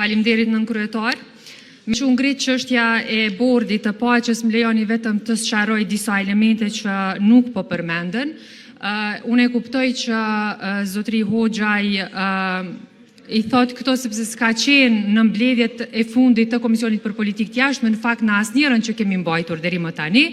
Faleminderit nën kryetar. Me që ngrit çështja e bordit të paqes, më lejoni vetëm të sqaroj disa elemente që nuk po përmenden. Unë e kuptoj që zotri Hoxhaj i thot këto sepse s'ka qenë në mbledhjet e fundit të Komisionit për Politikë të Jashtme, në fakt në asnjërin që kemi mbajtur deri më tani,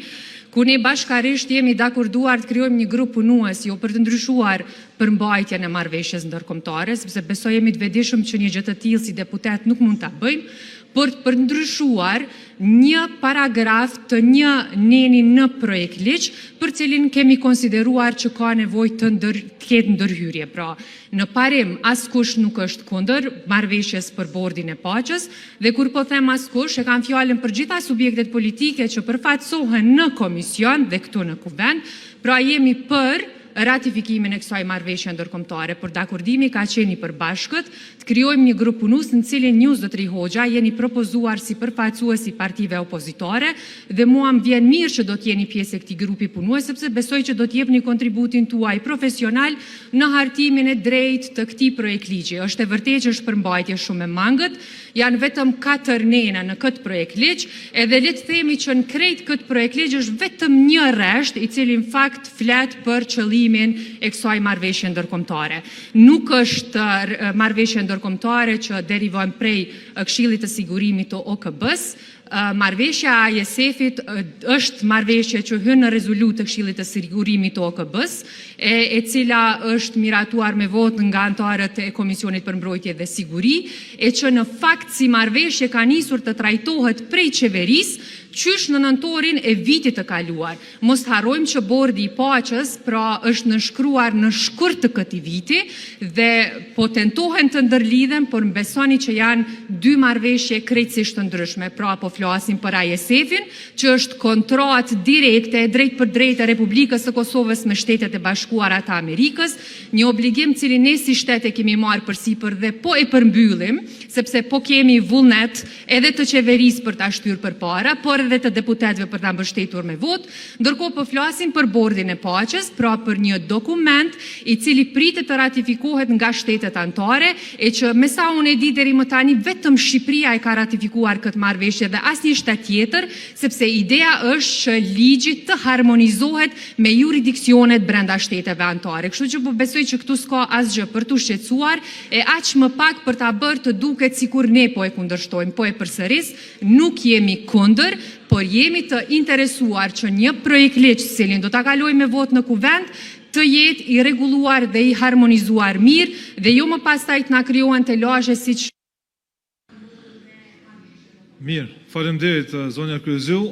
ku ne bashkarisht jemi dakorduar të krijojmë një grup punues jo për të ndryshuar përmbajtjen e marrëveshjes ndërkombëtare, sepse besoj jemi të vetëdijshëm që një gjë të tillë si deputet nuk mund ta bëjmë, për të përndryshuar një paragraf të një neni në projekt ligj, për cilin kemi konsideruar që ka nevojë të ketë ndërhyrje. Pra, në parim askush nuk është kundër marrëveshjes për bordin e paqes, dhe kur po them askush, e kam fjalën për gjitha subjektet politike që përfaqësohen në komision dhe këtu në kuvend, pra jemi për ratifikimin e kësaj marrëveshje ndërkombëtare, por dakordimi ka qenë i përbashkët, të krijojmë një grup punues në cilin ju zotri Hoxha jeni propozuar si përfaqësues i partive opozitare dhe mua më vjen mirë që do të jeni pjesë e këtij grupi punues sepse besoj që do të jepni kontributin tuaj profesional në hartimin e drejtë të këtij projekt ligji. Është e vërtetë që është përmbajtje shumë e mangët, janë vetëm 4 nena në këtë projekt ligj, edhe le të themi që në krejt këtë projekt ligj është vetëm një rresht i cili në fakt flet për qëllimin e kësaj marrëveshje ndërkombëtare. Nuk është marrëveshje ndërkombëtare që derivon prej Këshillit të Sigurimit të OKB-s. Marrëveshja e AISF-it është marrëveshje që hyn në rezolutë të Këshillit të Sigurimit të OKB-s, e cila është miratuar me votë nga anëtarët e Komisionit për Mbrojtje dhe Siguri, e që në fakt si marrëveshje ka nisur të trajtohet prej qeverisë, qysh në nëntorin e vitit të kaluar. Mos harrojmë që bordi i paqes pra është nënshkruar në shkurt të këtij viti dhe po tentohen të ndërlidhen, por besoni që janë dy marrëveshje krejtësisht të ndryshme. Pra po flasim për AISF-in, që është kontratë direkte drejt për drejt e Republikës së Kosovës me Shtetet e Bashkuara të Amerikës, një obligim cilin ne si shtet e kemi marrë përsipër dhe po e përmbyllim, sepse po kemi vullnet edhe të qeverisë për ta shtyrë përpara, por edhe të deputetëve për ta mbështetur me votë, ndërkohë po flasim për bordin e paqes, pra për një dokument i cili pritet të ratifikohet nga shtetet anëtare, e që me sa unë e di deri më tani vetëm Shqipëria e ka ratifikuar këtë marrëveshje dhe asnjë shtet tjetër, sepse ideja është që ligji të harmonizohet me jurisdiksionet brenda shteteve anëtare. Kështu që po besoj që këtu s'ka asgjë për t'u shqetësuar, e aq më pak për ta bërë të duket sikur ne po e kundërshtojmë, po e përsëris, nuk jemi kundër, por jemi të interesuar që një projekt ligj cilin do ta kalojmë me votë në kuvend të jetë i rregulluar dhe i harmonizuar mirë dhe jo më pastaj të na krijohen telazhe siç. Mirë, faleminderit zonja Kryezyllu.